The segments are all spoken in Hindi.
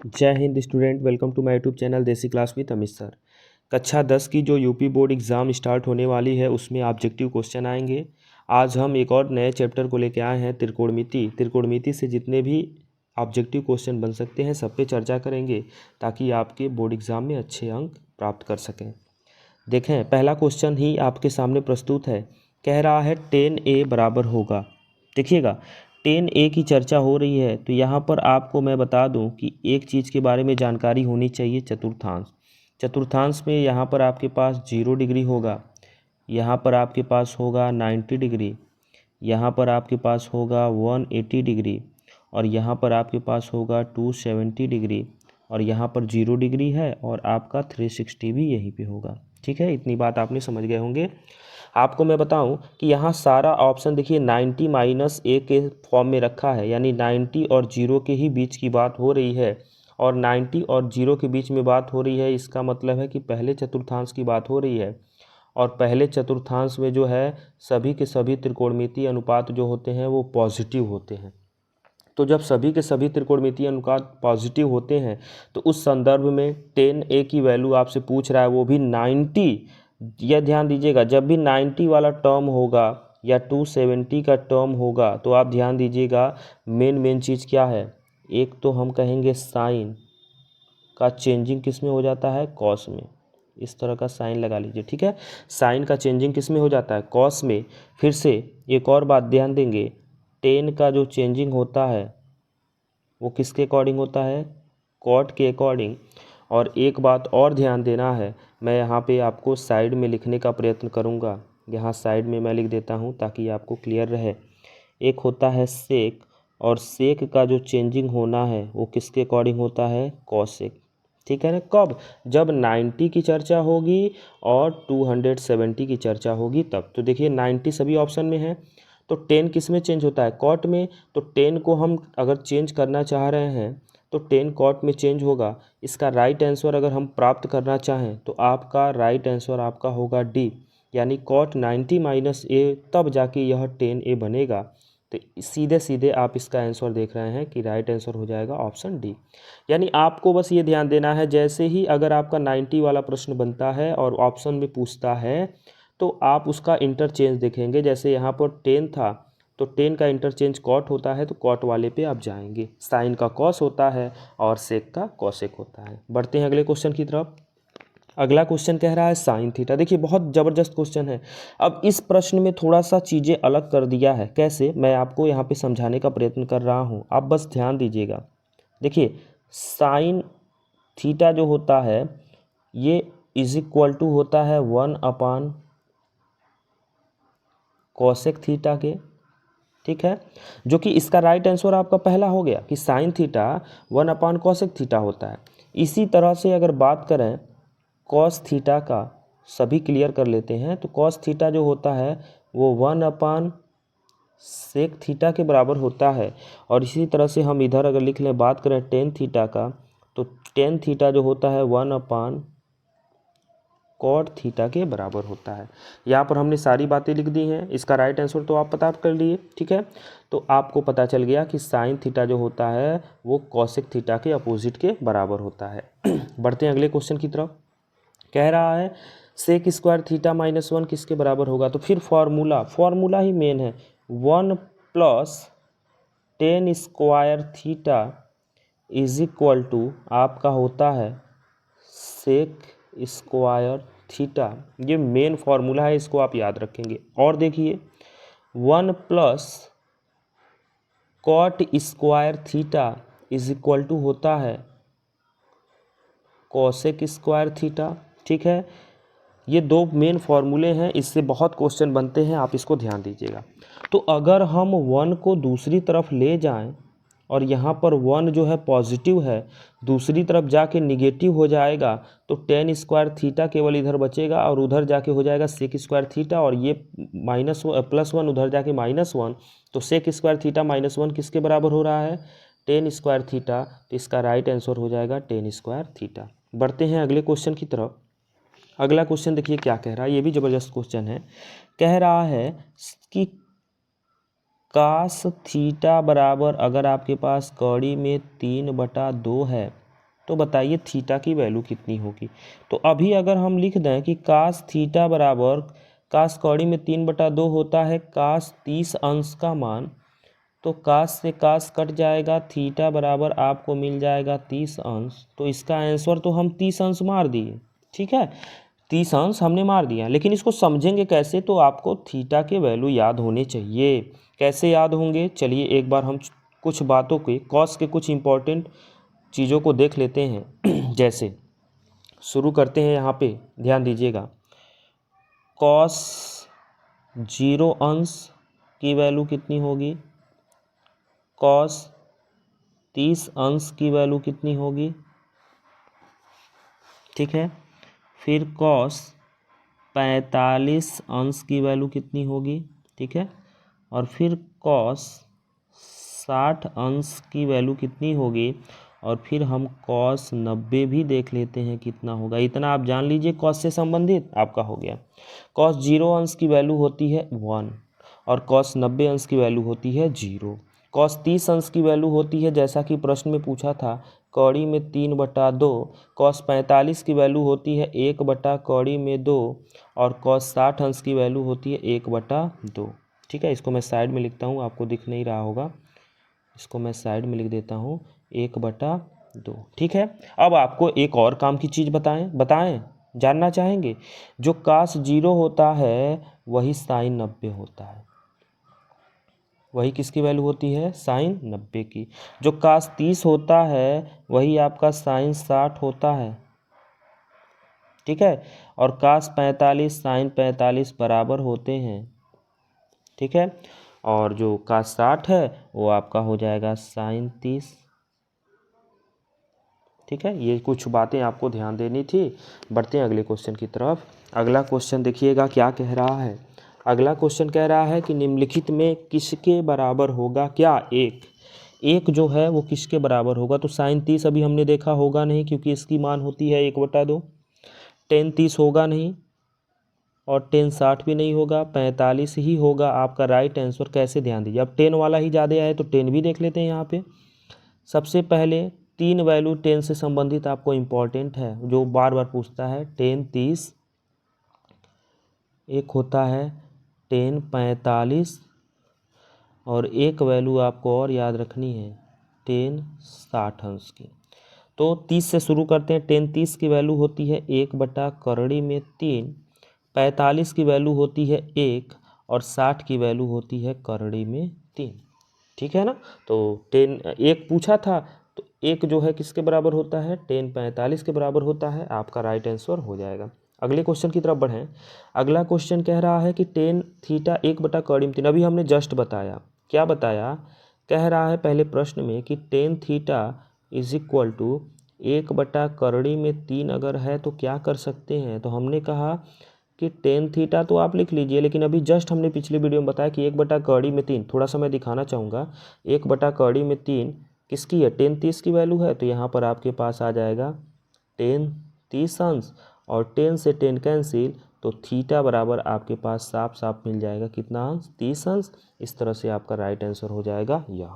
जय हिंद student, welcome to my YouTube channel Desi class with Amit sir. कक्षा 10 की जो यूपी बोर्ड एग्ज़ाम स्टार्ट होने वाली है उसमें ऑब्जेक्टिव क्वेश्चन आएंगे। आज हम एक और नए चैप्टर को लेकर आए हैं, त्रिकोणमिति से जितने भी ऑब्जेक्टिव क्वेश्चन बन सकते हैं सब पे चर्चा करेंगे ताकि आपके बोर्ड एग्ज़ाम में अच्छे अंक प्राप्त कर सकें। देखें, पहला क्वेश्चन ही आपके सामने प्रस्तुत है। कह रहा है 10a बराबर होगा। देखिएगा, 10a की चर्चा हो रही है तो यहाँ पर आपको मैं बता दूं कि एक चीज़ के बारे में जानकारी होनी चाहिए, चतुर्थांश। चतुर्थांश में यहाँ पर आपके पास 0 डिग्री होगा, यहाँ पर आपके पास होगा 90 डिग्री, यहाँ पर आपके पास होगा 180 डिग्री और यहाँ पर आपके पास होगा 270 डिग्री और यहाँ पर 0 डिग्री है और आपका 360 भी यहीं पे होगा। ठीक है, इतनी बात आपने समझ गए होंगे। आपको मैं बताऊं कि यहाँ सारा ऑप्शन देखिए 90 माइनस ए के फॉर्म में रखा है, यानी 90 और 0 के ही बीच की बात हो रही है और 90 और 0 के बीच में बात हो रही है। इसका मतलब है कि पहले चतुर्थांश की बात हो रही है और पहले चतुर्थांश में जो है सभी के सभी त्रिकोणमितीय अनुपात जो होते हैं वो पॉजिटिव होते हैं। तो जब सभी के सभी त्रिकोणमितीय अनुपात पॉजिटिव होते हैं तो उस संदर्भ में 10a की वैल्यू आपसे पूछ रहा है, वो भी 90। यह ध्यान दीजिएगा, जब भी 90 वाला टर्म होगा या 270 का टर्म होगा तो आप ध्यान दीजिएगा मेन चीज़ क्या है। एक तो हम कहेंगे साइन का चेंजिंग किस में हो जाता है, कॉस में। इस तरह का साइन लगा लीजिए, ठीक है। साइन का चेंजिंग किस में हो जाता है, कॉस में। फिर से एक और बात ध्यान देंगे, 10 का जो चेंजिंग होता है वो किसके अकॉर्डिंग होता है, कॉट के अकॉर्डिंग। और एक बात और ध्यान देना है, मैं यहाँ पे आपको साइड में लिखने का प्रयत्न करूँगा। यहाँ साइड में मैं लिख देता हूँ ताकि आपको क्लियर रहे। एक होता है सेक और सेक का जो चेंजिंग होना है वो किसके अकॉर्डिंग होता है, कॉसेक। ठीक है ना। कब, जब 90 की चर्चा होगी और 270 की चर्चा होगी तब। तो देखिए 90 सभी ऑप्शन में है तो 10 किस में चेंज होता है, कॉट में। तो 10 को हम अगर चेंज करना चाह रहे हैं तो 10 कॉट में चेंज होगा। इसका राइट आंसर अगर हम प्राप्त करना चाहें तो आपका राइट आंसर आपका होगा डी, यानी कॉट 90 माइनस ए, तब जाके यह 10a बनेगा। तो सीधे सीधे आप इसका आंसर देख रहे हैं कि राइट आंसर हो जाएगा ऑप्शन डी। यानी आपको बस ये ध्यान देना है, जैसे ही अगर आपका 90 वाला प्रश्न बनता है और ऑप्शन में पूछता है तो आप उसका इंटरचेंज देखेंगे। जैसे यहाँ पर 10 था तो 10 का इंटरचेंज कॉट होता है तो कॉट वाले पे आप जाएंगे। साइन का कॉस होता है और सेक का कॉसेक होता है। बढ़ते हैं अगले क्वेश्चन की तरफ। अगला क्वेश्चन कह रहा है साइन थीटा। देखिए बहुत ज़बरदस्त क्वेश्चन है। अब इस प्रश्न में थोड़ा सा चीज़ें अलग कर दिया है। कैसे, मैं आपको यहाँ पे समझाने का प्रयत्न कर रहा हूँ, आप बस ध्यान दीजिएगा। देखिए साइन थीटा जो होता है ये इज इक्वल टू होता है 1 कॉसेक थीटा के। ठीक है, जो कि इसका राइट आंसर आपका पहला हो गया कि साइन थीटा 1 कॉसेक थीटा होता है। इसी तरह से अगर बात करें कॉस थीटा का, सभी क्लियर कर लेते हैं। तो कॉस थीटा जो होता है वो 1 सेक थीटा के बराबर होता है। और इसी तरह से हम इधर अगर लिख लें, बात करें टेन थीटा का, तो टेन थीटा जो होता है 1 कॉट थीटा के बराबर होता है। यहाँ पर हमने सारी बातें लिख दी हैं। इसका राइट आंसर तो आप पता कर लिए, ठीक है। तो आपको पता चल गया कि साइन थीटा जो होता है वो कॉसेक थीटा के अपोजिट के बराबर होता है। बढ़ते हैं अगले क्वेश्चन की तरफ। कह रहा है सेक स्क्वायर थीटा माइनस 1 किसके बराबर होगा। तो फिर फॉर्मूला ही मेन है। 1 plus tan square theta is equal to आपका होता है सेक स्क्वायर थीटा। ये मेन फॉर्मूला है, इसको आप याद रखेंगे। और देखिए 1 plus cot square theta is equal to होता है कॉसेक स्क्वायर थीटा। ठीक है, ये दो मेन फार्मूले हैं, इससे बहुत क्वेश्चन बनते हैं, आप इसको ध्यान दीजिएगा। तो अगर हम 1 को दूसरी तरफ ले जाएं और यहाँ पर 1 जो है पॉजिटिव है, दूसरी तरफ जाके निगेटिव हो जाएगा तो टेन स्क्वायर थीटा केवल इधर बचेगा और उधर जाके हो जाएगा सेक स्क्वायर थीटा, और ये +1 उधर जाके -1। तो सेक स्क्वायर थीटा -1 किसके बराबर हो रहा है, टेन स्क्वायर थीटा। तो इसका राइट आंसर हो जाएगा टेन स्क्वायर थीटा। बढ़ते हैं अगले क्वेश्चन की तरफ। अगला क्वेश्चन देखिए क्या कह रहा है, ये भी ज़बरदस्त क्वेश्चन है। कह रहा है कि कास थीटा बराबर, अगर आपके पास कौड़ी में 3/2 है तो बताइए थीटा की वैल्यू कितनी होगी। तो अभी अगर हम लिख दें कि कास थीटा बराबर, कास कौड़ी में 3/2 होता है कास 30 अंश का मान, तो कास से कास कट जाएगा, थीटा बराबर आपको मिल जाएगा 30 अंश। तो इसका आंसर तो हम 30 अंश मार दिए, ठीक है, 30 अंश हमने मार दिया। लेकिन इसको समझेंगे कैसे, तो आपको थीटा के वैल्यू याद होने चाहिए। कैसे याद होंगे, चलिए एक बार हम कुछ बातों के कॉस के कुछ इंपॉर्टेंट चीज़ों को देख लेते हैं। जैसे शुरू करते हैं, यहाँ पे ध्यान दीजिएगा, कॉस 0 अंश की वैल्यू कितनी होगी, कॉस 30 अंश की वैल्यू कितनी होगी, ठीक है। फिर कॉस 45 अंश की वैल्यू कितनी होगी, ठीक है। और फिर कॉस 60 अंश की वैल्यू कितनी होगी, और फिर हम कॉस 90 भी देख लेते हैं कितना होगा। इतना आप जान लीजिए कॉस से संबंधित आपका हो गया। कॉस 0 अंश की वैल्यू होती है 1 और कॉस 90 अंश की वैल्यू होती है 0। कॉस 30 अंश की वैल्यू होती है, जैसा कि प्रश्न में पूछा था, कौड़ी में 3/2। कॉस 45 की वैल्यू होती है 1/कौड़ी में 2 और कॉस 60 अंश की वैल्यू होती है 1/2, ठीक है। इसको मैं साइड में लिखता हूँ, आपको दिख नहीं रहा होगा, इसको मैं साइड में लिख देता हूँ 1/2, ठीक है। अब आपको एक और काम की चीज़ बताएं जानना चाहेंगे, जो कास 0 होता है वही साइन 90 होता है, वही किसकी वैल्यू होती है, साइन 90 की। जो कास 30 होता है वही आपका साइन 60 होता है, ठीक है। और कास 45 साइन 45 बराबर होते हैं, ठीक है। और जो कास 60 है वो आपका हो जाएगा साइन 30, ठीक है। ये कुछ बातें आपको ध्यान देनी थी। बढ़ते हैं अगले क्वेश्चन की तरफ। अगला क्वेश्चन देखिएगा क्या कह रहा है। अगला क्वेश्चन कह रहा है कि निम्नलिखित में किसके बराबर होगा क्या, एक जो है वो किसके बराबर होगा। तो साइन 30 अभी हमने देखा होगा नहीं, क्योंकि इसकी मान होती है 1/2। टेन 30 होगा नहीं और टेन 60 भी नहीं होगा, 45 ही होगा आपका राइट आंसर। कैसे, ध्यान दीजिए, अब 10 वाला ही ज़्यादा आए तो 10 भी देख लेते हैं यहाँ पे। सबसे पहले 3 वैल्यू 10 से संबंधित आपको इम्पॉर्टेंट है, जो बार बार पूछता है। 10 30, एक होता है 10 45 और एक वैल्यू आपको और याद रखनी है 10 60 अंश की। तो 30 से शुरू करते हैं। 10 30 की वैल्यू होती है 1/कौड़ी में 3, 45 की वैल्यू होती है 1 और 60 की वैल्यू होती है कौड़ी में 3, ठीक है ना। तो 10 एक पूछा था, तो एक जो है किसके बराबर होता है, 10 45 के बराबर होता है, आपका राइट आंसर हो जाएगा। अगले क्वेश्चन की तरफ बढ़ें। अगला क्वेश्चन कह रहा है कि 10 थीटा 1/कौड़ी में 3, अभी हमने जस्ट बताया, क्या बताया, कह रहा है पहले प्रश्न में कि 10 थीटा इज इक्वल टू 1/कौड़ी में 3 अगर है तो क्या कर सकते हैं। तो हमने कहा कि 10 थीटा तो आप लिख लीजिए, लेकिन अभी जस्ट हमने पिछले वीडियो में बताया कि 1/कौड़ी में 3, थोड़ा सा मैं दिखाना चाहूँगा। 1/कौड़ी में 3 किसकी है, 10 30 की वैल्यू है, तो यहाँ पर आपके पास आ जाएगा 10 30 अंश और 10 से 10 कैंसिल, तो थीटा बराबर आपके पास साफ साफ मिल जाएगा कितना अंश, 30 अंश। इस तरह से आपका राइट आंसर हो जाएगा यह,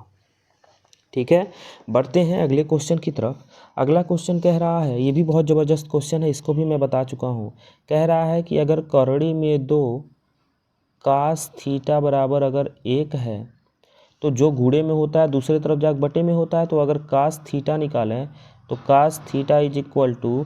ठीक है। बढ़ते हैं अगले क्वेश्चन की तरफ। अगला क्वेश्चन कह रहा है, ये भी बहुत ज़बरदस्त क्वेश्चन है, इसको भी मैं बता चुका हूँ। कह रहा है कि अगर कौड़ी में 2 कास थीटा बराबर अगर 1 है, तो जो गुणे में होता है दूसरे तरफ जाकर बटे में होता है। तो अगर कास थीटा निकालें तो cos theta is equal to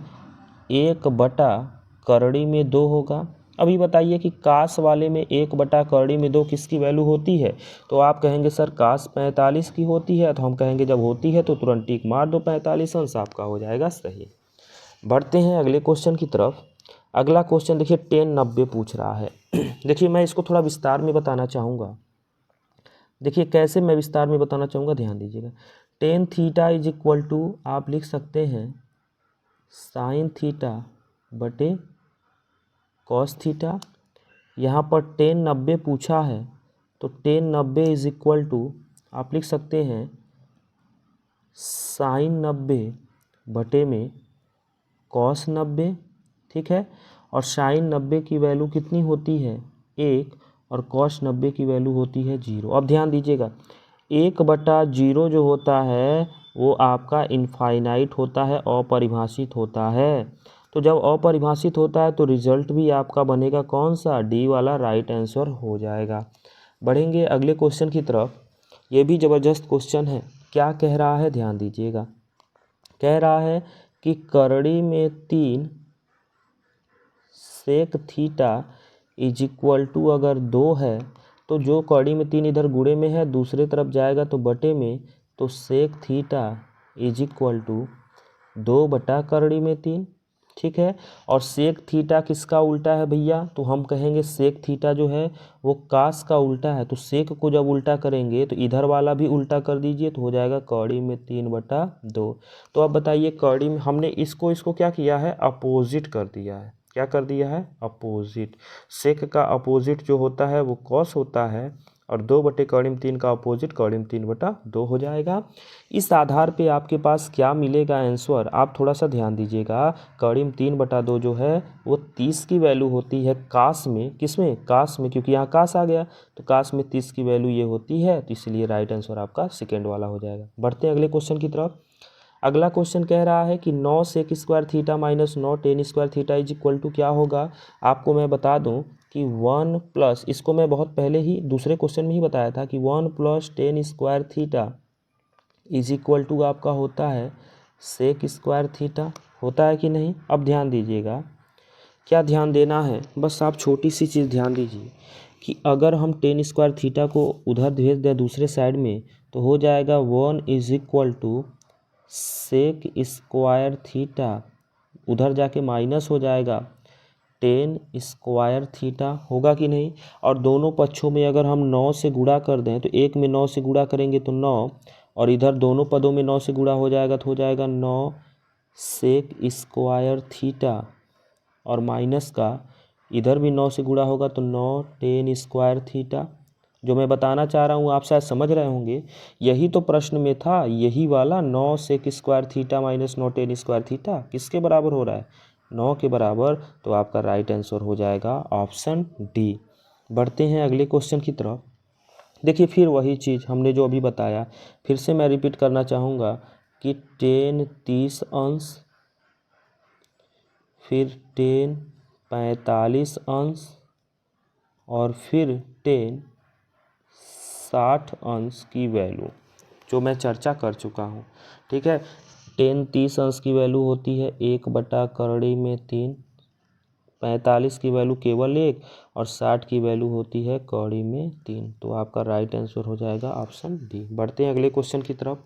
1/कौड़ी में 2 होगा। अभी बताइए कि कास वाले में 1/कौड़ी में 2 किसकी वैल्यू होती है। तो आप कहेंगे सर कास 45 की होती है, तो हम कहेंगे जब होती है तो तुरंत टिक मार दो, 45 अंश आपका हो जाएगा सही। बढ़ते हैं अगले क्वेश्चन की तरफ। अगला क्वेश्चन देखिए 10 90 पूछ रहा है। देखिए मैं इसको थोड़ा विस्तार में बताना चाहूँगा। देखिए कैसे मैं विस्तार में बताना चाहूँगा, ध्यान दीजिएगा। 10 थीटा इज इक्वल टू आप लिख सकते हैं साइन थीटा बटे कॉस थीटा। यहाँ पर 10 90 पूछा है, तो 10 90 इज इक्वल टू आप लिख सकते हैं साइन 90 बटे में कॉस 90, ठीक है। और साइन 90 की वैल्यू कितनी होती है 1 और कॉस 90 की वैल्यू होती है 0। अब ध्यान दीजिएगा 1/0 जो होता है वो आपका इनफाइनाइट होता है, अपरिभाषित होता है। तो जब अपरिभाषित होता है तो रिजल्ट भी आपका बनेगा कौन सा, डी वाला राइट आंसर हो जाएगा। बढ़ेंगे अगले क्वेश्चन की तरफ। ये भी ज़बरदस्त क्वेश्चन है। क्या कह रहा है, ध्यान दीजिएगा। कह रहा है कि करड़ी में 3 sec theta is equal to अगर 2 है तो जो कड़ी में 3 इधर गुणे में है दूसरे तरफ जाएगा तो बटे में, तो sec theta is equal to 2/करड़ी में 3। ठीक है। और सेक थीटा किसका उल्टा है भैया, तो हम कहेंगे सेक थीटा जो है वो कास का उल्टा है। तो सेक को जब उल्टा करेंगे तो इधर वाला भी उल्टा कर दीजिए तो हो जाएगा कड़ी में 3/2। तो अब बताइए कड़ी में हमने इसको क्या किया है, अपोजिट कर दिया है। क्या कर दिया है, अपोजिट। सेक का अपोजिट जो होता है वो कॉस होता है, और 2/3 का अपोजिट कड़ी में 3/2 हो जाएगा। इस आधार पे आपके पास क्या मिलेगा आंसर, आप थोड़ा सा ध्यान दीजिएगा। कड़ी में 3/2 जो है वो 30 की वैल्यू होती है कास में, किसमें, कास में, क्योंकि यहाँ कास आ गया तो कास में 30 की वैल्यू ये होती है, तो इसलिए राइट आंसर आपका सेकेंड वाला हो जाएगा। बढ़ते हैं अगले क्वेश्चन की तरफ। अगला क्वेश्चन कह रहा है कि 9 sec square theta minus 9 tan square theta is equal to क्या होगा। आपको मैं बता दूं कि 1 प्लस, इसको मैं बहुत पहले ही दूसरे क्वेश्चन में ही बताया था कि 1 + 10 square theta is equal to आपका होता है सेक स्क्वायर थीटा। होता है कि नहीं। अब ध्यान दीजिएगा, क्या ध्यान देना है, बस आप छोटी सी चीज़ ध्यान दीजिए कि अगर हम 10 स्क्वायर थीटा को उधर भेज दें दूसरे साइड में तो हो जाएगा 1 is equal to sec square theta, उधर जाके माइनस हो जाएगा 10 स्क्वायर थीटा, होगा कि नहीं। और दोनों पक्षों में अगर हम 9 से गुणा कर दें तो एक में 9 से गुणा करेंगे तो 9, और इधर दोनों पदों में 9 से गुणा हो जाएगा तो हो जाएगा 9 सेक स्क्वायर थीटा, और माइनस का इधर भी 9 से गुणा होगा तो 9 10 स्क्वायर थीटा। जो मैं बताना चाह रहा हूँ आप शायद समझ रहे होंगे, यही तो प्रश्न में था, यही वाला 9 sec square theta minus 9 10 square theta किसके बराबर हो रहा है, 9 के बराबर। तो आपका राइट आंसर हो जाएगा ऑप्शन डी। बढ़ते हैं अगले क्वेश्चन की तरफ। देखिए फिर वही चीज़ हमने जो अभी बताया, फिर से मैं रिपीट करना चाहूँगा कि 10 30 अंश, फिर 10 45 अंश, और फिर 10 60 अंश की वैल्यू जो मैं चर्चा कर चुका हूँ। ठीक है। 10 30 अंश की वैल्यू होती है 1/3, 45 की वैल्यू केवल 1, और 60 की वैल्यू होती है कड़ी में 3। तो आपका राइट आंसर हो जाएगा ऑप्शन डी। बढ़ते हैं अगले क्वेश्चन की तरफ।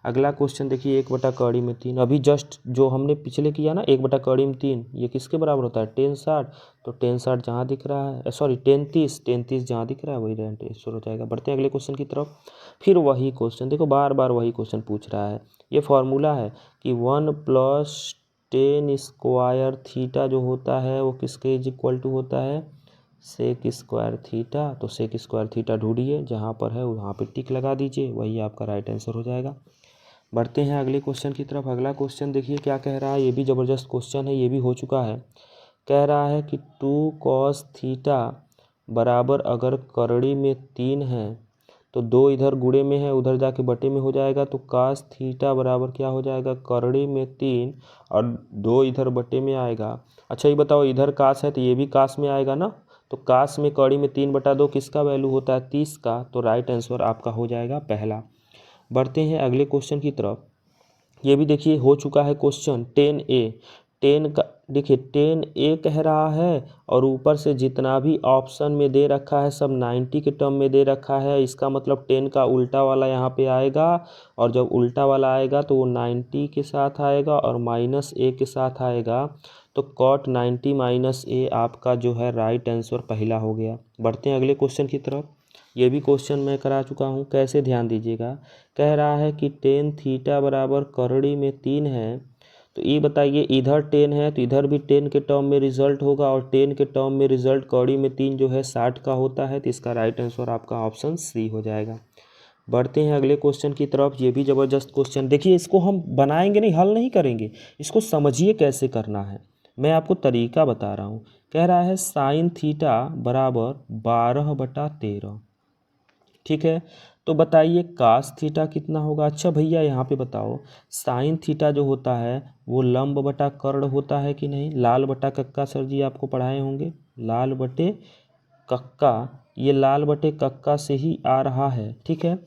अगला क्वेश्चन देखिए 1/3, अभी जस्ट जो हमने पिछले किया ना 1/3, ये किसके बराबर होता है 10 60। तो 10 60 जहाँ दिख रहा है, सॉरी 10 30 जहाँ दिख रहा है वही राइट आंसर हो जाएगा। बढ़ते हैं अगले क्वेश्चन की तरफ। फिर वही क्वेश्चन, देखो बार बार वही क्वेश्चन पूछ रहा है। ये फॉर्मूला है कि 1 + 10 स्क्वायर थीटा जो होता है वो किसके इज इक्वल टू होता है, सेक स्क्वायर थीटा। तो सेक स्क्वायर थीटा ढूंढिए, जहाँ पर है वहाँ पर टिक लगा दीजिए, वही आपका राइट आंसर हो जाएगा। बढ़ते हैं अगले क्वेश्चन की तरफ। अगला क्वेश्चन देखिए क्या कह रहा है, ये भी ज़बरदस्त क्वेश्चन है, ये भी हो चुका है। कह रहा है कि 2 cos थीटा बराबर अगर करड़ी में 3 है तो 2 इधर गुणे में है उधर जाके बटे में हो जाएगा, तो cos थीटा बराबर क्या हो जाएगा, करड़ी में 3 और 2 इधर बटे में आएगा। अच्छा ये बताओ इधर कास है तो ये भी कास में आएगा ना, तो कास में कड़ी में 3/2 किसका वैल्यू होता है 30 का। तो राइट आंसर आपका हो जाएगा पहला। बढ़ते हैं अगले क्वेश्चन की तरफ। ये भी देखिए हो चुका है क्वेश्चन 10A। 10 का देखिए 10A कह रहा है, और ऊपर से जितना भी ऑप्शन में दे रखा है सब 90 के टर्म में दे रखा है। इसका मतलब 10 का उल्टा वाला यहाँ पे आएगा, और जब उल्टा वाला आएगा तो वो 90 के साथ आएगा और -A के साथ आएगा। तो cot 90 - A आपका जो है राइट आंसर पहला हो गया। बढ़ते हैं अगले क्वेश्चन की तरफ। ये भी क्वेश्चन मैं करा चुका हूँ, कैसे ध्यान दीजिएगा। कह रहा है कि 10 थीटा बराबर करड़ी में 3 है, तो ये बताइए इधर 10 है तो इधर भी 10 के टर्म में रिजल्ट होगा, और 10 के टर्म में रिजल्ट कड़ी में 3 जो है 60 का होता है। तो इसका राइट आंसर आपका ऑप्शन सी हो जाएगा। बढ़ते हैं अगले क्वेश्चन की तरफ। ये भी ज़बरदस्त क्वेश्चन, देखिए इसको हम बनाएंगे नहीं, हल नहीं करेंगे, इसको समझिए कैसे करना है, मैं आपको तरीका बता रहा हूँ। कह रहा है साइन थीटा बराबर 12/13। ठीक है। तो बताइए कास थीटा कितना होगा। अच्छा भैया यहाँ पे बताओ, साइन थीटा जो होता है वो लंब बटा कर्ण होता है कि नहीं। लाल बटा कक्का सर जी आपको पढ़ाए होंगे, लाल बटे कक्का, ये लाल बटे कक्का से ही आ रहा है, ठीक है।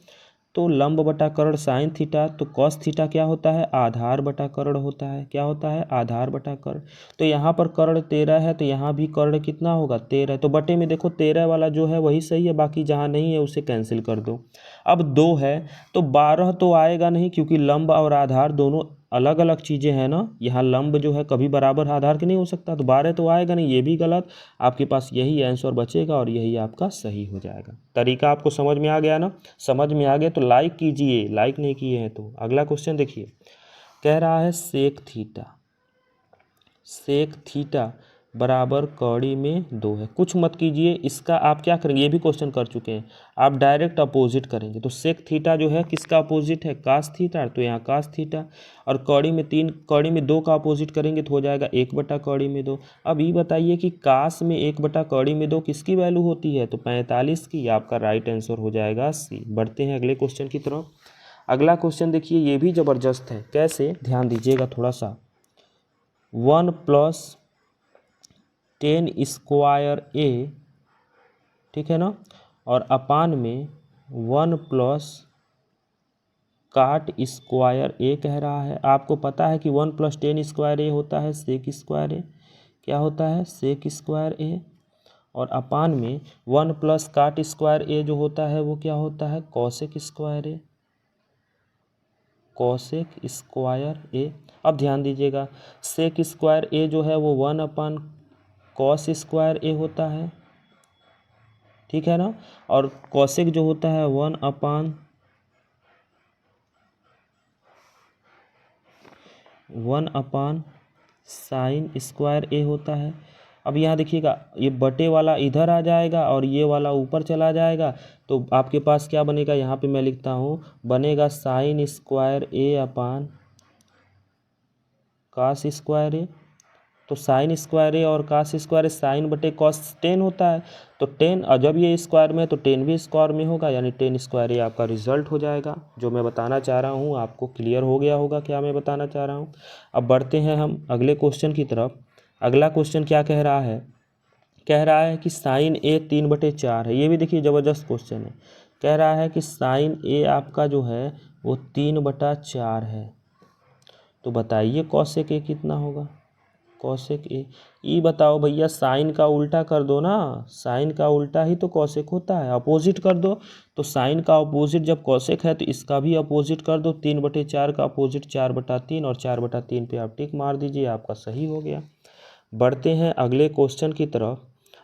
तो लंब बटा कर्ण साइन थीटा, तो कॉस थीटा क्या होता है, आधार बटा कर्ण होता है। क्या होता है, आधार बटा कर्ण। तो यहाँ पर कर्ण 13 है, तो यहाँ भी कर्ण कितना होगा, 13। तो बटे में देखो 13 वाला जो है वही सही है, बाकी जहाँ नहीं है उसे कैंसिल कर दो। अब 2 है तो 12 तो आएगा नहीं, क्योंकि लंब और आधार दोनों अलग अलग चीज़ें हैं ना। यहाँ लंब जो है कभी बराबर आधार के नहीं हो सकता, तो 12 तो आएगा नहीं, ये भी गलत। आपके पास यही आंसर बचेगा और यही आपका सही हो जाएगा। तरीका आपको समझ में आ गया ना। समझ में आ गया तो लाइक कीजिए, लाइक नहीं किए हैं तो। अगला क्वेश्चन देखिए, कह रहा है सेक थीटा, सेक थीटा बराबर कौड़ी में 2 है। कुछ मत कीजिए, इसका आप क्या करेंगे, ये भी क्वेश्चन कर चुके हैं, आप डायरेक्ट अपोजिट करेंगे। तो सेक थीटा जो है किसका अपोजिट है, कास थीटा, तो यहाँ कास थीटा। और कौड़ी में 3, कौड़ी में 2 का अपोजिट करेंगे तो हो जाएगा 1 बटा कौड़ी में 2। अब ये बताइए कि कास में 1 बटा कौड़ी में 2 किसकी वैल्यू होती है, तो 45 की। आपका राइट आंसर हो जाएगा सी। बढ़ते हैं अगले क्वेश्चन की तरफ। अगला क्वेश्चन देखिए, ये भी ज़बरदस्त है। कैसे, ध्यान दीजिएगा थोड़ा सा। 1 प्लस 10 स्क्वायर ए, ठीक है ना, और अपान में 1 प्लस काट स्क्वायर ए कह रहा है। आपको पता है कि 1 प्लस 10 स्क्वायर ए होता है सेक स्क्वायर ए। क्या होता है, सेक स्क्वायर ए। और अपान में 1 प्लस काट स्क्वायर ए जो होता है वो क्या होता है, कॉसेक स्क्वायर ए, कॉसेक स्क्वायर ए। अब ध्यान दीजिएगा, सेक स्क्वायर ए जो है वो 1 अपान कॉस स्क्वायर ए होता है, ठीक है ना। और कॉसेक जो होता है 1 अपान साइन स्क्वायर ए होता है। अब यहाँ देखिएगा, ये बटे वाला इधर आ जाएगा और ये वाला ऊपर चला जाएगा, तो आपके पास क्या बनेगा, यहाँ पे मैं लिखता हूँ, बनेगा साइन स्क्वायर ए अपान कास स्क्वायर ए। तो साइन स्क्वायर ए और कास स्क्वायर ए, साइन बटे कॉस 10 होता है, तो 10, और जब ये स्क्वायर में है तो 10 भी स्क्वायर में होगा, यानी 10 स्क्वायर ए आपका रिजल्ट हो जाएगा। जो मैं बताना चाह रहा हूँ आपको क्लियर हो गया होगा क्या मैं बताना चाह रहा हूँ। अब बढ़ते हैं हम अगले क्वेश्चन की तरफ। अगला क्वेश्चन क्या कह रहा है, कह रहा है कि साइन ए 3/4 है। ये भी देखिए ज़बरदस्त क्वेश्चन है। कह रहा है कि साइन ए आपका जो है वो 3/4 है। तो बताइए कॉसेक ए कितना होगा, कॉसेक ए। ये बताओ भैया, साइन का उल्टा कर दो ना, साइन का उल्टा ही तो कॉसेक होता है, अपोजिट कर दो। तो साइन का अपोजिट जब कॉसेक है तो इसका भी अपोजिट कर दो। 3/4 का अपोजिट 4/3, और 4/3 पे आप टिक मार दीजिए, आपका सही हो गया। बढ़ते हैं अगले क्वेश्चन की तरफ।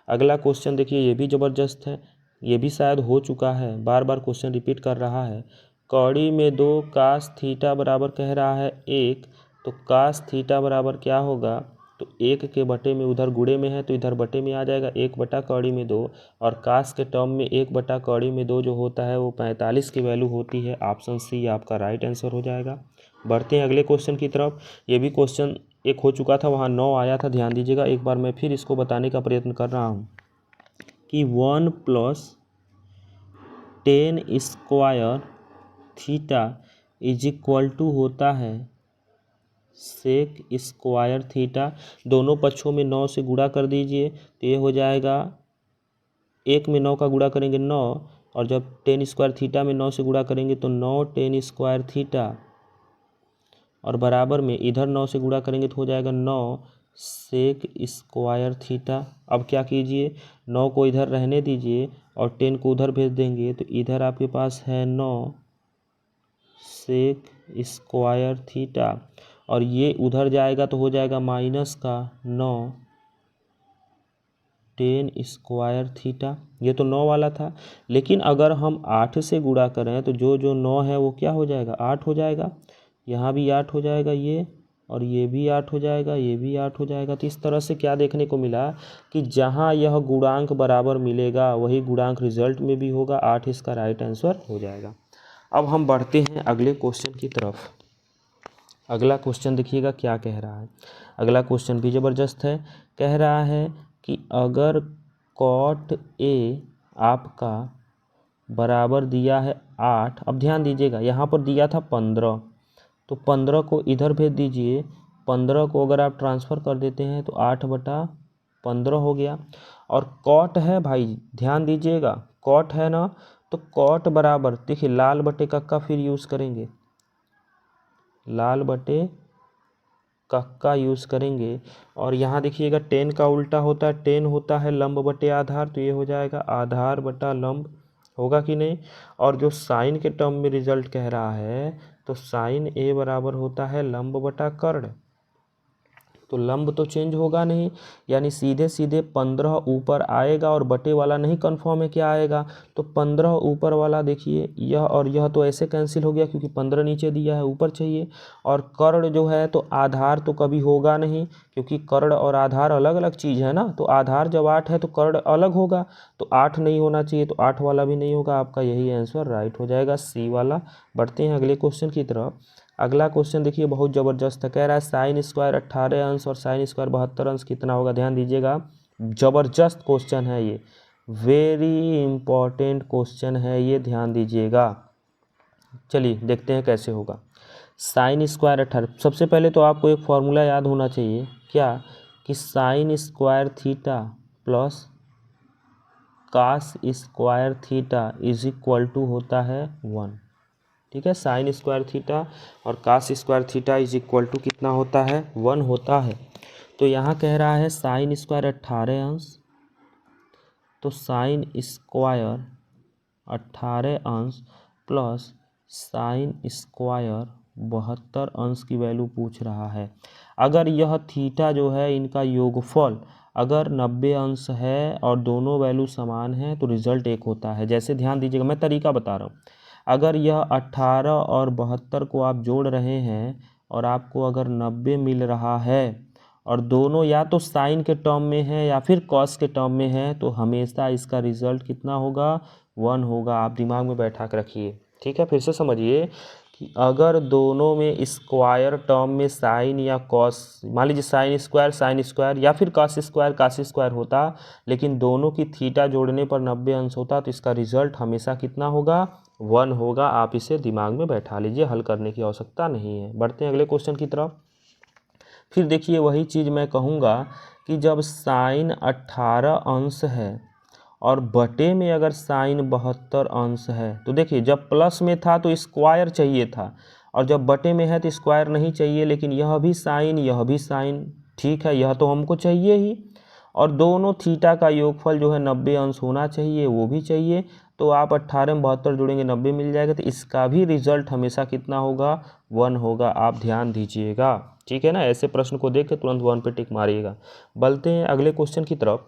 अगला क्वेश्चन देखिए, ये भी ज़बरदस्त है, ये भी शायद हो चुका है, बार बार क्वेश्चन रिपीट कर रहा है। कौड़ी में 2 कास थीटा बराबर कह रहा है 1, तो कास थीटा बराबर क्या होगा, तो 1 के बटे में, उधर गुणे में है तो इधर बटे में आ जाएगा, 1 बटा कौड़ी में 2। और कास के टर्म में 1 बटा कौड़ी में 2 जो होता है वो 45 की वैल्यू होती है। ऑप्शन सी आपका राइट आंसर हो जाएगा। बढ़ते हैं अगले क्वेश्चन की तरफ। ये भी क्वेश्चन एक हो चुका था, वहाँ 9 आया था, ध्यान दीजिएगा। एक बार मैं फिर इसको बताने का प्रयत्न कर रहा हूँ कि 1 plus 10 square theta is equal to होता है सेक स्क्वायर थीटा। दोनों पक्षों में 9 से गुणा कर दीजिए, तो ये हो जाएगा, एक में 9 का गुणा करेंगे 9, और जब 10 स्क्वायर थीटा में 9 से गुणा करेंगे तो 9 10 स्क्वायर थीटा, और बराबर में इधर 9 से गुणा करेंगे तो हो जाएगा 9 सेक स्क्वायर थीटा। अब क्या कीजिए, 9 को इधर रहने दीजिए और 10 को उधर भेज देंगे, तो इधर आपके पास है 9 सेक स्क्वायर थीटा, और ये उधर जाएगा तो हो जाएगा माइनस का 9 10 स्क्वायर थीटा। ये तो 9 वाला था, लेकिन अगर हम 8 से गुणा करें तो जो जो 9 है वो क्या हो जाएगा, 8 हो जाएगा। यहाँ भी 8 हो जाएगा ये, और ये भी 8 हो जाएगा, ये भी 8 हो जाएगा। तो इस तरह से क्या देखने को मिला कि जहाँ यह गुणांक बराबर मिलेगा वही गुणांक रिजल्ट में भी होगा। 8 इसका राइट आंसर हो जाएगा। अब हम बढ़ते हैं अगले क्वेश्चन की तरफ। अगला क्वेश्चन देखिएगा क्या कह रहा है। अगला क्वेश्चन भी ज़बरदस्त है। कह रहा है कि अगर कॉट ए आपका बराबर दिया है 8। अब ध्यान दीजिएगा यहाँ पर दिया था 15, तो 15 को इधर भेज दीजिए। 15 को अगर आप ट्रांसफ़र कर देते हैं तो 8/15 हो गया। और कॉट है भाई, ध्यान दीजिएगा, कॉट है ना, तो कॉट बराबर देखिए लाल बटे कक्का फिर यूज़ करेंगे, लाल बटे कक्का यूज़ करेंगे। और यहाँ देखिएगा 10 का उल्टा होता है, 10 होता है लंब बटे आधार, तो ये हो जाएगा आधार बटा लंब, होगा कि नहीं। और जो साइन के टर्म में रिजल्ट कह रहा है, तो साइन ए बराबर होता है लंब बटा कर्ण, तो लंब तो चेंज होगा नहीं, यानी सीधे सीधे 15 ऊपर आएगा और बटे वाला नहीं कंफर्म है क्या आएगा, तो 15 ऊपर वाला देखिए यह और यह तो ऐसे कैंसिल हो गया क्योंकि 15 नीचे दिया है, ऊपर चाहिए। और कर्ण जो है तो आधार तो कभी होगा नहीं, क्योंकि कर्ण और आधार अलग अलग चीज़ है ना, तो आधार जब 8 है तो कर्ण अलग होगा, तो 8 नहीं होना चाहिए, तो 8 वाला भी नहीं होगा, आपका यही आंसर राइट हो जाएगा, सी वाला। बढ़ते हैं अगले क्वेश्चन की तरफ। अगला क्वेश्चन देखिए बहुत ज़बरदस्त है, कह रहा है साइन स्क्वायर 18 अंश और साइन स्क्वायर 72 अंश कितना होगा। ध्यान दीजिएगा, ज़बरदस्त क्वेश्चन है ये, वेरी इंपॉर्टेंट क्वेश्चन है ये, ध्यान दीजिएगा। चलिए देखते हैं कैसे होगा। साइन स्क्वायर 18, सबसे पहले तो आपको एक फॉर्मूला याद होना चाहिए, क्या, कि sine square theta plus cos square theta is equal to होता है 1। ठीक है, साइन स्क्वायर थीटा और cos square theta is equal to कितना होता है, 1 होता है। तो यहाँ कह रहा है साइन स्क्वायर 18 अंश, तो साइन स्क्वायर 18 अंश प्लस साइन स्क्वायर 72 अंश की वैल्यू पूछ रहा है। अगर यह थीटा जो है इनका योगफल अगर 90 अंश है और दोनों वैल्यू समान है तो रिजल्ट एक होता है। जैसे ध्यान दीजिएगा, मैं तरीका बता रहा हूँ, अगर यह 18 और 72 को आप जोड़ रहे हैं और आपको अगर 90 मिल रहा है और दोनों या तो साइन के टर्म में है या फिर कॉस के टर्म में है, तो हमेशा इसका रिजल्ट कितना होगा, 1 होगा। आप दिमाग में बैठा कर रखिए, ठीक है। फिर से समझिए कि अगर दोनों में स्क्वायर टर्म में साइन या कॉस, मान लीजिए साइन स्क्वायर या फिर कॉस स्क्वायर होता, लेकिन दोनों की थीटा जोड़ने पर 90 अंश होता, तो इसका रिजल्ट हमेशा कितना होगा, 1 होगा। आप इसे दिमाग में बैठा लीजिए, हल करने की आवश्यकता नहीं है। बढ़ते हैं अगले क्वेश्चन की तरफ। फिर देखिए वही चीज़ मैं कहूँगा कि जब साइन 18 अंश है और बटे में अगर साइन 72 अंश है, तो देखिए जब प्लस में था तो स्क्वायर चाहिए था और जब बटे में है तो स्क्वायर नहीं चाहिए, लेकिन यह भी साइन, ठीक है, यह तो हमको चाहिए ही। और दोनों थीटा का योगफल जो है 90 अंश होना चाहिए, वो भी चाहिए। तो आप 18 में 72 जोड़ेंगे 90 मिल जाएगा, तो इसका भी रिजल्ट हमेशा कितना होगा, 1 होगा। आप ध्यान दीजिएगा, ठीक है ना। ऐसे प्रश्न को देख के तुरंत 1 पे टिक मारिएगा। बढ़ते हैं अगले क्वेश्चन की तरफ।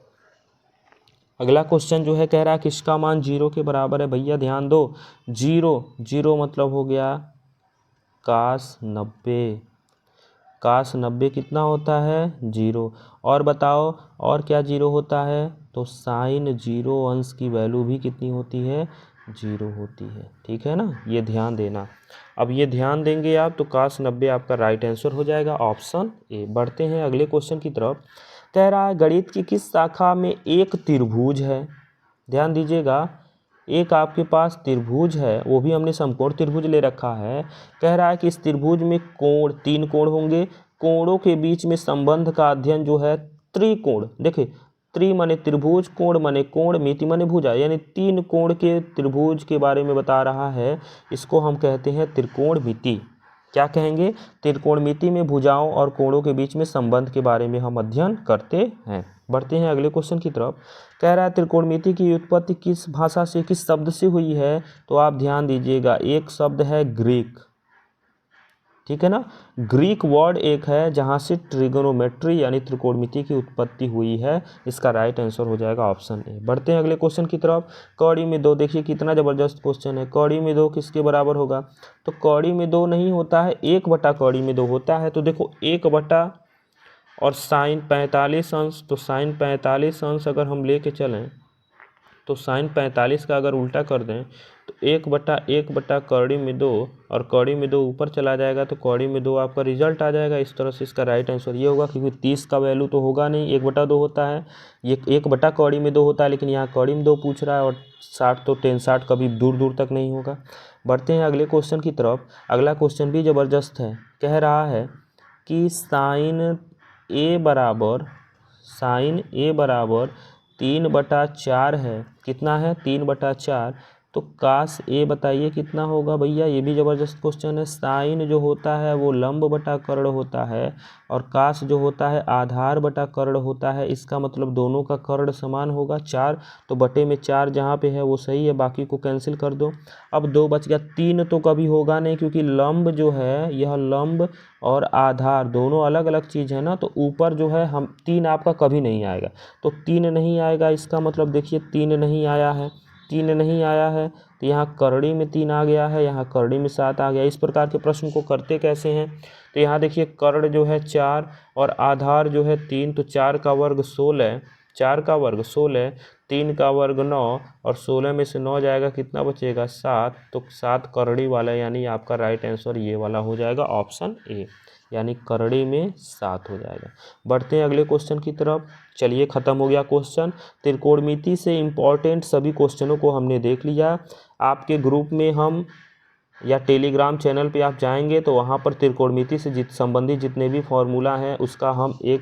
अगला क्वेश्चन जो है कह रहा है किसका मान 0 के बराबर है। भैया ध्यान दो, 0 मतलब हो गया कास 90, कास 90 कितना होता है, 0। और बताओ और क्या 0 होता है, तो साइन 0 अंश की वैल्यू भी कितनी होती है, 0 होती है, ठीक है ना, ये ध्यान देना। अब ये ध्यान देंगे आप तो कास 90 आपका राइट आंसर हो जाएगा, ऑप्शन ए। बढ़ते हैं अगले क्वेश्चन की तरफ। कह रहा है गणित की किस शाखा में एक त्रिभुज है। ध्यान दीजिएगा, एक आपके पास त्रिभुज है, वो भी हमने समकोण त्रिभुज ले रखा है। कह रहा है कि इस त्रिभुज में कोण, 3 कोण होंगे, कोणों के बीच में संबंध का अध्ययन जो है त्रिकोण। देखिए त्रि माने त्रिभुज, कोण माने कोण, मिति माने भुजा, यानी 3 कोण के त्रिभुज के बारे में बता रहा है। इसको हम कहते हैं त्रिकोणमिति। क्या कहेंगे, त्रिकोणमिति में भुजाओं और कोणों के बीच में संबंध के बारे में हम अध्ययन करते हैं। बढ़ते हैं अगले क्वेश्चन की तरफ। कह रहा है त्रिकोणमिति की उत्पत्ति किस भाषा से, किस शब्द से हुई है, तो आप ध्यान दीजिएगा, एक शब्द है ग्रीक, ठीक है ना, ग्रीक वर्ड एक है जहां से ट्रिगोनोमेट्री यानी त्रिकोणमिति की उत्पत्ति हुई है। इसका राइट आंसर हो जाएगा ऑप्शन ए। बढ़ते हैं अगले क्वेश्चन की तरफ। कौड़ी में 2, देखिए कितना जबरदस्त क्वेश्चन है। कौड़ी में 2 किसके बराबर होगा, तो कौड़ी में 2 नहीं होता है, 1/, कौड़ी में 2 होता है। तो देखो 1/, और साइन 45 अंश, तो साइन 45 अंश अगर हम लेके चलें तो साइन 45 का अगर उल्टा कर दें तो 1/1 कौड़ी में 2 और कौड़ी में 2 ऊपर चला जाएगा तो कौड़ी में 2 आपका रिजल्ट आ जाएगा। इस तरह से इसका राइट आंसर ये होगा, क्योंकि 30 का वैल्यू तो होगा नहीं, 1/2 होता है, ये 1 कौड़ी में 2 होता है, लेकिन यहाँ कौड़ी में 2 पूछ रहा है और 60 तो 10-60 कभी दूर दूर तक नहीं होगा। बढ़ते हैं अगले क्वेश्चन की तरफ। अगला क्वेश्चन भी ज़बरदस्त है। कह रहा है कि साइन ए बराबर 3/4 है। कितना है? 3/4। तो काश ए बताइए कितना होगा भैया? ये भी ज़बरदस्त क्वेश्चन है। साइन जो होता है वो लंब बटा कर्ण होता है और काश जो होता है आधार बटा कर्ण होता है। इसका मतलब दोनों का कर्ण समान होगा 4, तो बटे में 4 जहाँ पे है वो सही है, बाकी को कैंसिल कर दो। अब 2 बच गया। 3 तो कभी होगा नहीं, क्योंकि लंब जो है, यह लंब और आधार दोनों अलग अलग चीज़ है ना, तो ऊपर जो है हम 3 आपका कभी नहीं आएगा, तो 3 नहीं आएगा। इसका मतलब देखिए 3 नहीं आया है, 3 नहीं आया है, तो यहाँ करड़ी में 3 आ गया है, यहाँ करड़ी में 7 आ गया। इस प्रकार के प्रश्न को करते कैसे हैं? तो यहाँ देखिए कर्ण जो है 4 और आधार जो है 3, तो 4 का वर्ग 16, 4 का वर्ग 16, 3 का वर्ग 9 और 16 में से 9 जाएगा, कितना बचेगा? 7। तो 7 करड़ी वाला, यानी आपका राइट आंसर ये वाला हो जाएगा, ऑप्शन ए, यानी करड़ी में 7 हो जाएगा। बढ़ते हैं अगले क्वेश्चन की तरफ। चलिए, ख़त्म हो गया क्वेश्चन। त्रिकोणमिति से इम्पॉर्टेंट सभी क्वेश्चनों को हमने देख लिया। आपके ग्रुप में हम या टेलीग्राम चैनल पे आप जाएंगे तो वहाँ पर त्रिकोणमिति से संबंधित जितने भी फॉर्मूला हैं उसका हम एक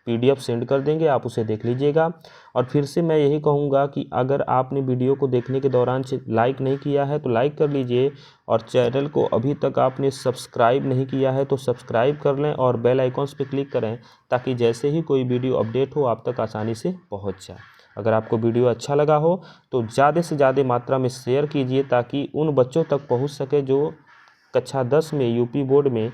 PDF सेंड कर देंगे, आप उसे देख लीजिएगा। और फिर से मैं यही कहूँगा कि अगर आपने वीडियो को देखने के दौरान से लाइक नहीं किया है तो लाइक कर लीजिए, और चैनल को अभी तक आपने सब्सक्राइब नहीं किया है तो सब्सक्राइब कर लें और बेल आइकॉन्स पे क्लिक करें, ताकि जैसे ही कोई वीडियो अपडेट हो आप तक आसानी से पहुँच जाए। अगर आपको वीडियो अच्छा लगा हो तो ज़्यादा से ज़्यादा मात्रा में शेयर कीजिए, ताकि उन बच्चों तक पहुँच सके जो कक्षा 10 में यूपी बोर्ड में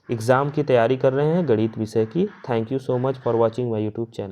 एग्ज़ाम की तैयारी कर रहे हैं गणित विषय की। Thank you so much for watching my YouTube channel.